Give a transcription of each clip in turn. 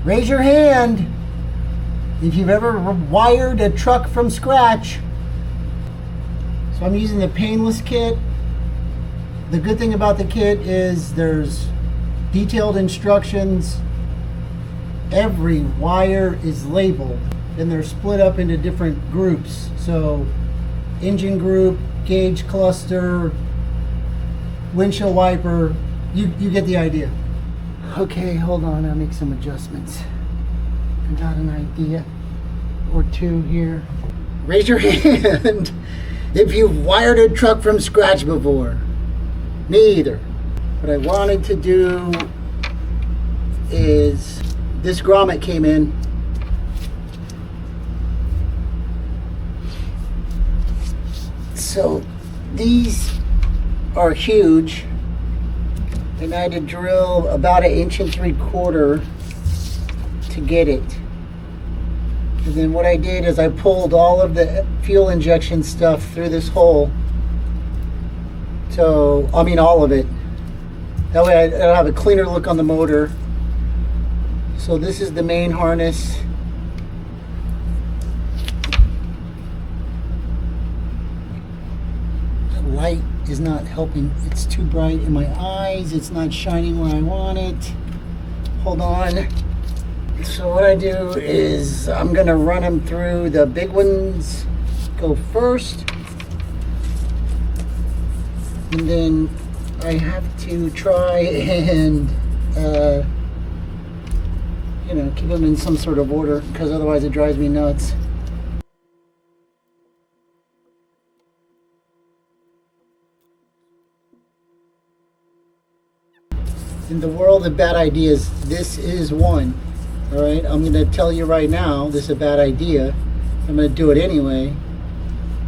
Raise your hand if you've ever wired a truck from scratch. So I'm using the Painless kit. The good thing about the kit is there's detailed instructions. Every wire is labeled and they're split up into different groups. So engine group, gauge cluster, windshield wiper, you get the idea. Okay, hold on, I'll make some adjustments. I got an idea or two here. Raise your hand if you've wired a truck from scratch before. Me either. What I wanted to do is, this grommet came in. So these are huge, and I had to drill about 1.75 inches to get it. And then what I did is I pulled all of the fuel injection stuff through this hole. So, I mean all of it. That way I'll have a cleaner look on the motor. So this is the main harness. The light is not helping. It's too bright in my eyes. It's not shining where I want it. Hold on. So what I do is I'm gonna run them through. The big ones go first. And then I have to try and you know, keep them in some sort of order, because otherwise it drives me nuts. In the world of bad ideas, this is one. All right, I'm going to tell you right now, this is a bad idea. I'm going to do it anyway.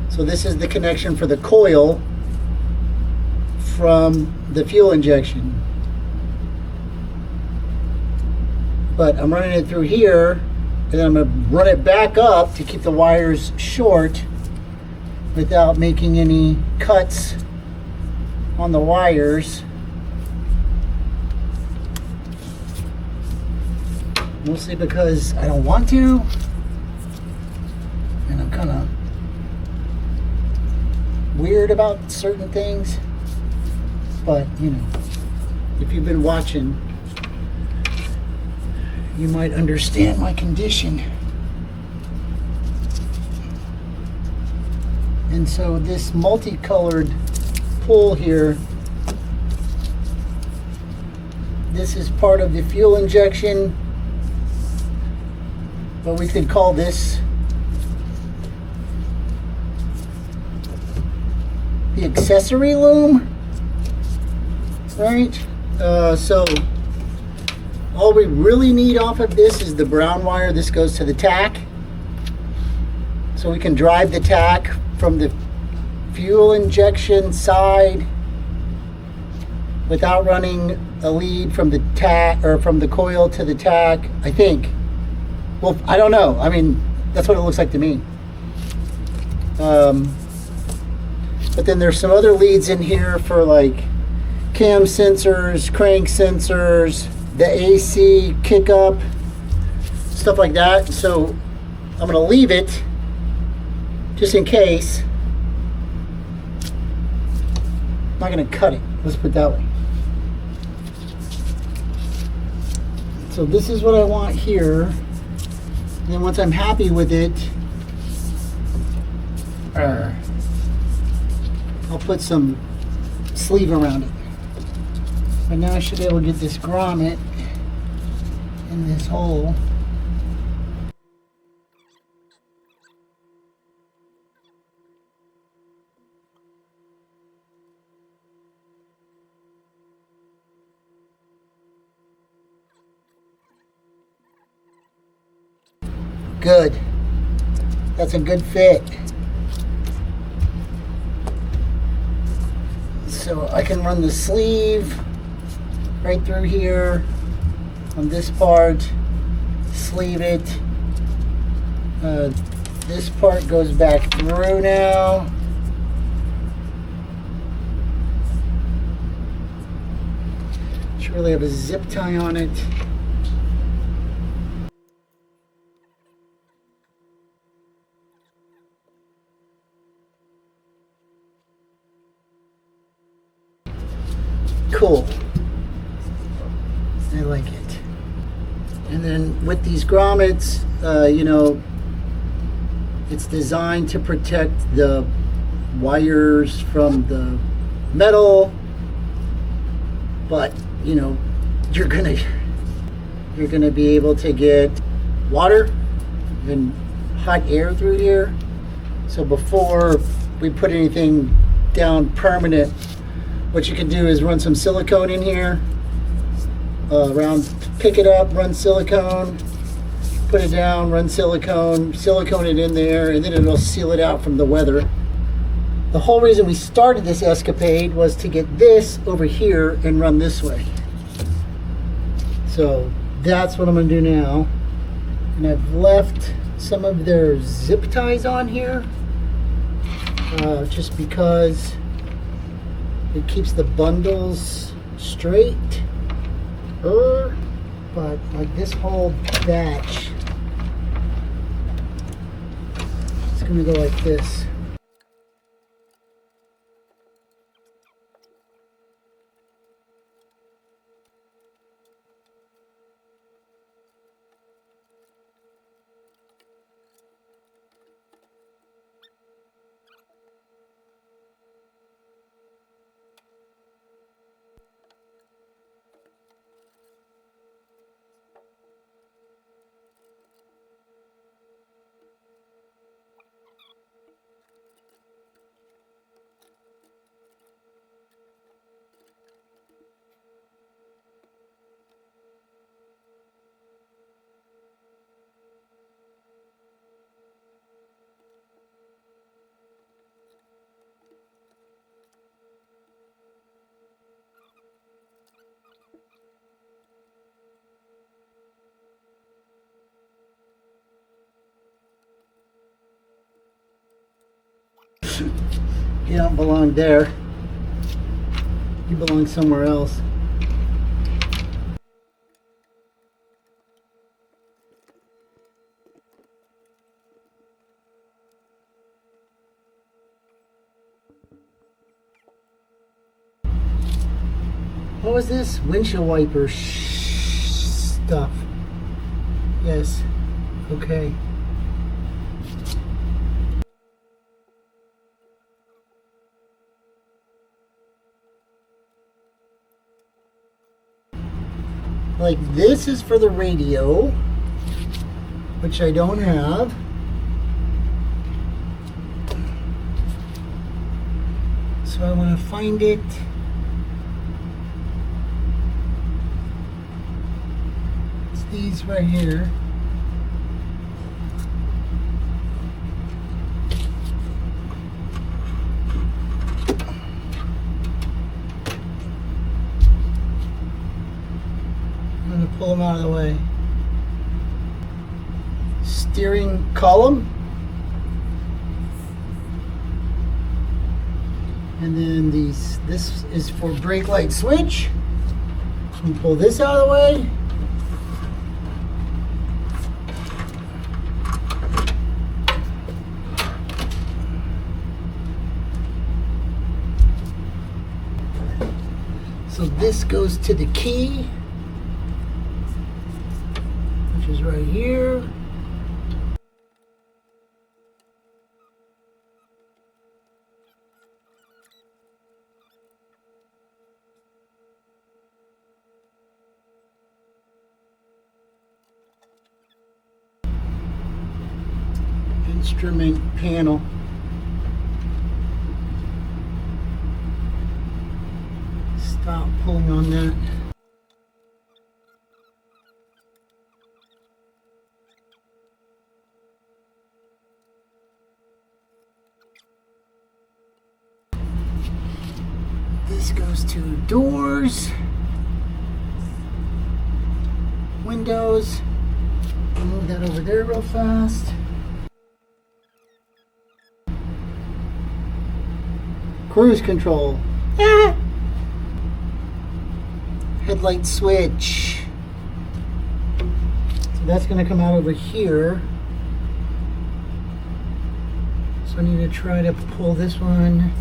So this is the connection for the coil from the fuel injection. But I'm running it through here, and then I'm going to run it back up to keep the wires short without making any cuts on the wires. Mostly because I don't want to, and I'm kind of weird about certain things. But, you know, if you've been watching, you might understand my condition. And so this multicolored pull here, this is part of the fuel injection, but we could call this the accessory loom, right? So all we really need off of this is the brown wire. This goes to the tack. So we can drive the tack from the fuel injection side without running a lead from the tack or from the coil to the tack, I think. Well, I don't know. I mean, that's what it looks like to me. But then there's some other leads in here for like cam sensors, crank sensors, the AC kick up, stuff like that. So I'm gonna leave it just in case. I'm not gonna cut it, let's put it that way. So this is what I want here. And then once I'm happy with it, I'll put some sleeve around it. But now I should be able to get this grommet in this hole. Good. That's a good fit. So I can run the sleeve right through here on this part, sleeve it. This part goes back through now. Should really have a zip tie on it. cool. I like it. And then with these grommets, you know, it's designed to protect the wires from the metal, but you know, you're gonna be able to get water and hot air through here. So before we put anything down permanent, what you can do is run some silicone in here, pick it up, run silicone, put it down, run silicone it in there, and then it'll seal it out from the weather. The whole reason we started this escapade was to get this over here and run this way. So that's what I'm gonna do now. And I've left some of their zip ties on here, just because it keeps the bundles straight. But like this whole batch, it's gonna go like this. You don't belong there. You belong somewhere else. What was this? Windshield wiper stuff. Yes. Okay. Like this is for the radio, which I don't have. So I want to find it. It's these right here. I'm going to pull them out of the way. Steering column. And then this is for brake light switch. I'm pull this out of the way. So this goes to the key, which is right here. Instrument panel. Stop pulling on that. This goes to doors, windows. Move that over there real fast. Cruise control. Ah. Headlight switch. So that's going to come out over here. So I need to try to pull this one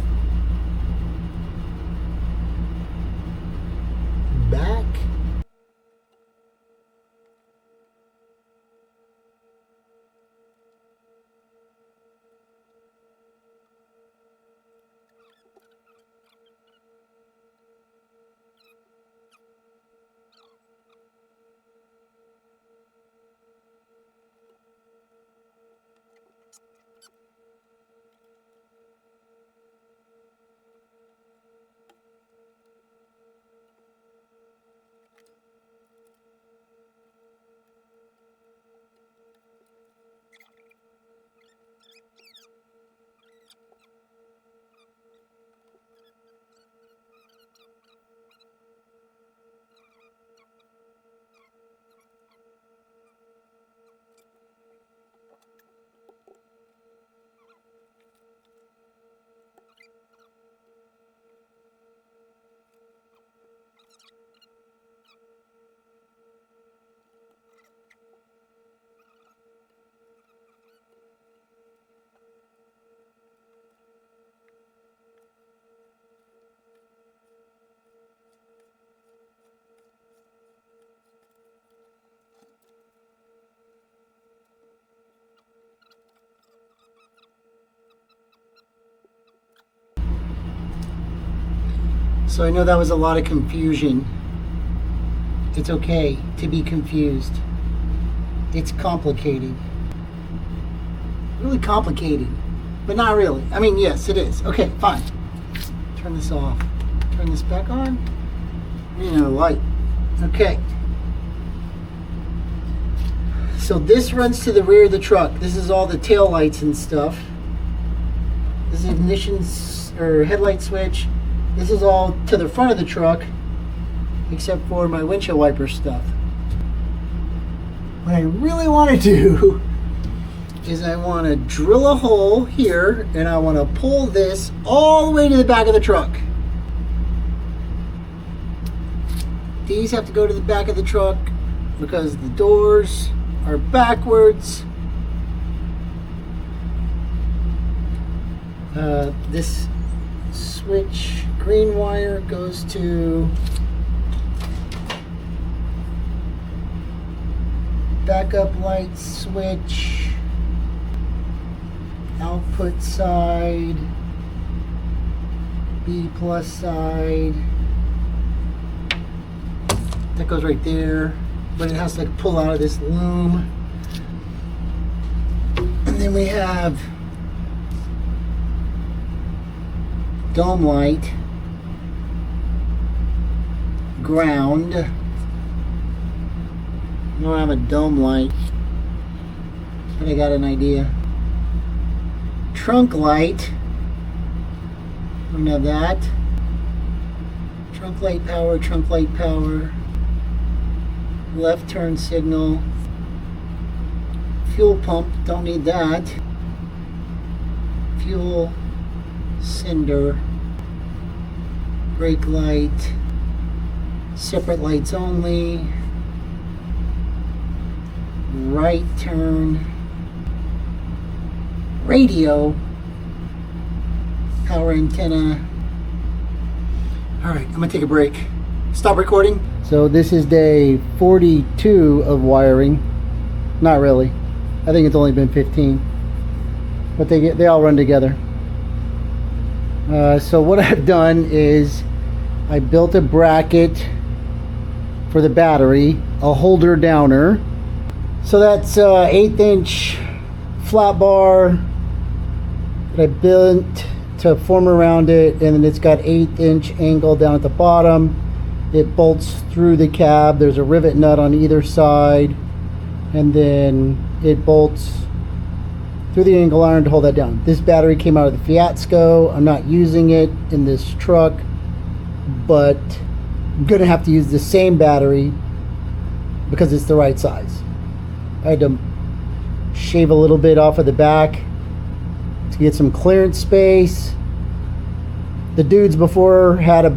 So I know that was a lot of confusion. It's okay to be confused. It's complicated. Really complicated, but not really. I mean, yes, it is. Okay, fine. Turn this off. Turn this back on. Light. Okay. So this runs to the rear of the truck. This is all the tail lights and stuff. This is ignition or headlight switch. This is all to the front of the truck, except for my windshield wiper stuff. What I really want to do is I want to drill a hole here, and I want to pull this all the way to the back of the truck. These have to go to the back of the truck because the doors are backwards. This switch, green wire, goes to backup light switch, output side, B plus side. That goes right there, but it has to pull out of this loom. And then we have dome light, ground. I don't have a dome light, but I got an idea. Trunk light, don't have that. Trunk light power, trunk light power. Left turn signal. Fuel pump, don't need that. Fuel cinder. Brake light. Separate lights only. Right turn. Radio. Power antenna. Alright, I'm gonna take a break. Stop recording. So this is day 42 of wiring. Not really. I think it's only been 15. But they all run together. So what I've done is I built a bracket for the battery, a holder downer. So that's 1/8 inch flat bar that I built to form around it, and then it's got 1/8 inch angle down at the bottom. It bolts through the cab. There's a rivet nut on either side, and then it bolts through the angle iron to hold that down. This battery came out of the Fiasco. I'm not using it in this truck, but I'm gonna have to use the same battery because it's the right size. I had to shave a little bit off of the back to get some clearance space. The dudes before had a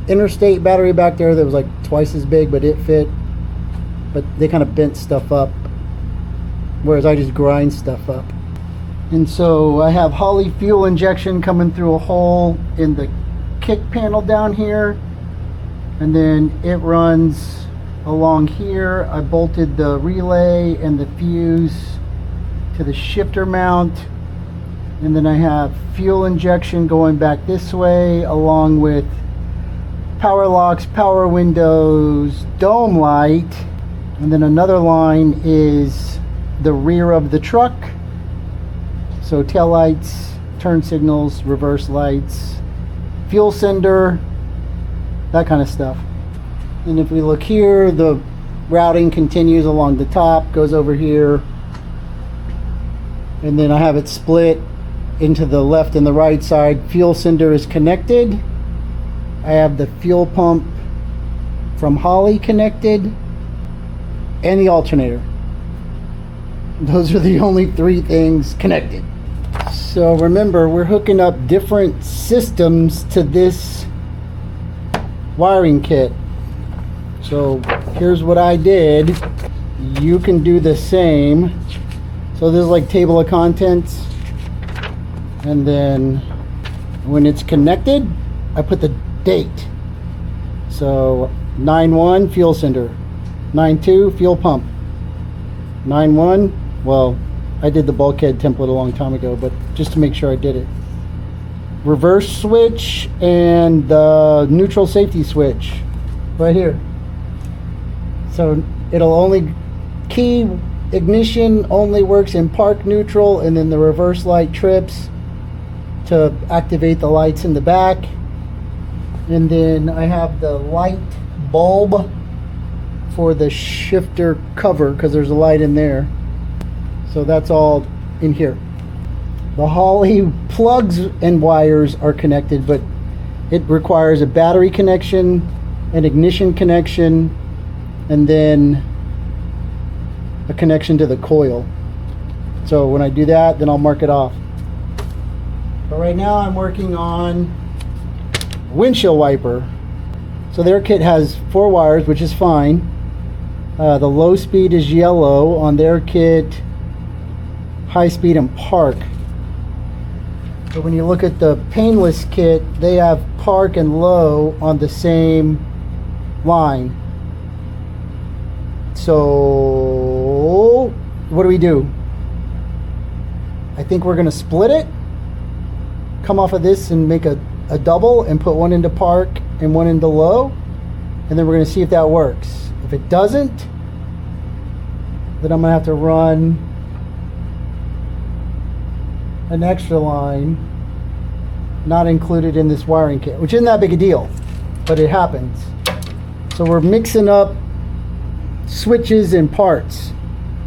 interstate battery back there that was like twice as big, but it fit. But they kind of bent stuff up, whereas I just grind stuff up. And so I have Holley fuel injection coming through a hole in the kick panel down here, and then it runs along here. I bolted the relay and the fuse to the shifter mount, and then I have fuel injection going back this way, along with power locks, power windows, dome light, and then another line is the rear of the truck. So tail lights, turn signals, reverse lights, fuel cinder, that kind of stuff. And if we look here, the routing continues along the top, goes over here, and then I have it split into the left and the right side. Fuel cinder is connected. I have the fuel pump from Holley connected, and the alternator. Those are the only three things connected. So remember, we're hooking up different systems to this wiring kit. So here's what I did. You can do the same. So this is like table of contents, and then when it's connected, I put the date. So 9/1 fuel cinder, 9/2 fuel pump, 9/1, well, I did the bulkhead template a long time ago, but just to make sure I did it. reverse switch and the neutral safety switch right here. So it'll only key ignition only works in park neutral, and then the reverse light trips to activate the lights in the back. And then I have the light bulb for the shifter cover because there's a light in there. So that's all in here. The Holley plugs and wires are connected, but it requires a battery connection, an ignition connection, and then a connection to the coil. So when I do that, then I'll mark it off. But right now I'm working on windshield wiper. So their kit has 4 wires, which is fine. The low speed is yellow on their kit, high speed and park. But when you look at the Painless kit, they have park and low on the same line. So what do? I think we're gonna split it, come off of this and make a double and put one into park and one into low, and then we're gonna see if that works. If it doesn't, then I'm gonna have to run an extra line not included in this wiring kit, which isn't that big a deal, but it happens. So we're mixing up switches and parts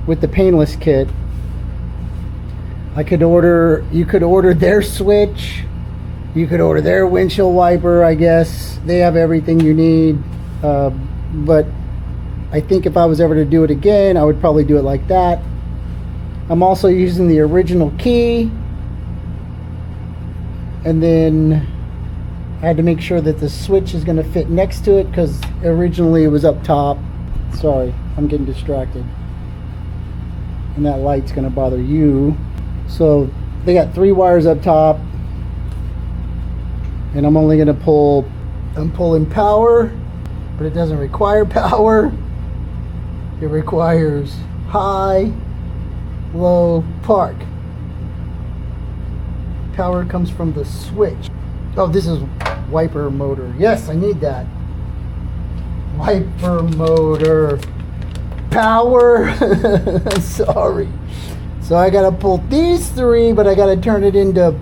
with the Painless kit. You could order their switch, you could order their windshield wiper. I guess they have everything you need, but I think if I was ever to do it again, I would probably do it like that. I'm also using the original key, and then I had to make sure that the switch is going to fit next to it because originally it was up top. Sorry, I'm getting distracted, and that light's going to bother you. So they got 3 wires up top, and I'm only going to pull, I'm pulling power, but it doesn't require power. It requires high, low, park. Power comes from the switch. Oh, this is wiper motor. Yes, I need that. Wiper motor. Power. Sorry. So I gotta pull these 3, but I gotta turn it into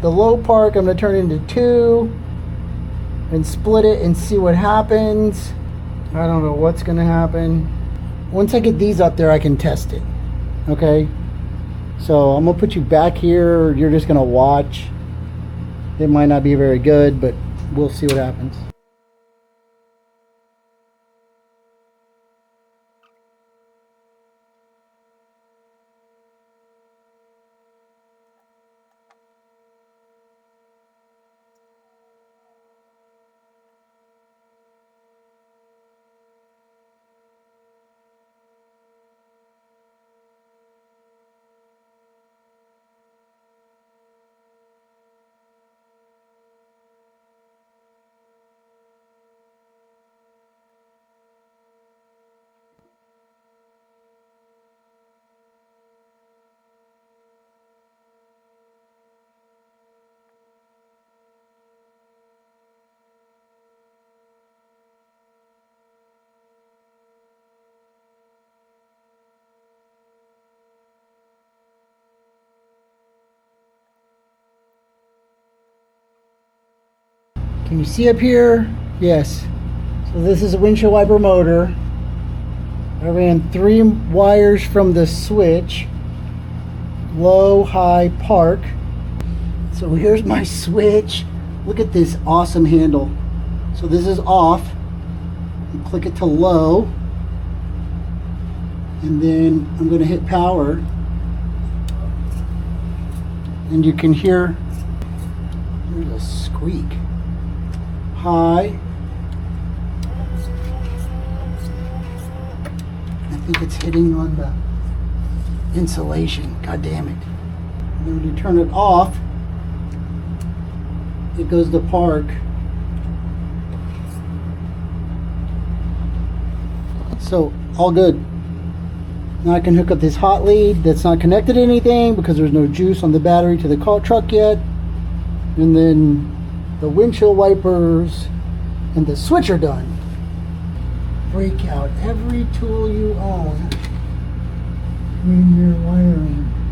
the low park. I'm gonna turn it into 2 and split it and see what happens. I don't know what's gonna happen. Once I get these up there, I can test it. Okay? So I'm gonna put you back here. You're just gonna watch. It might not be very good, but we'll see what happens. Can you see up here? Yes. So this is a windshield wiper motor. I ran 3 wires from the switch. Low, high, park. So here's my switch. Look at this awesome handle. So this is off. You click it to low. And then I'm going to hit power. And you can hear there's a squeak. High. I think it's hitting on the insulation. God damn it. And then when you turn it off, it goes to park. So all good. Now I can hook up this hot lead that's not connected to anything because there's no juice on the battery to the truck yet. And then the windshield wipers and the switch are done. Break out every tool you own when you're wiring.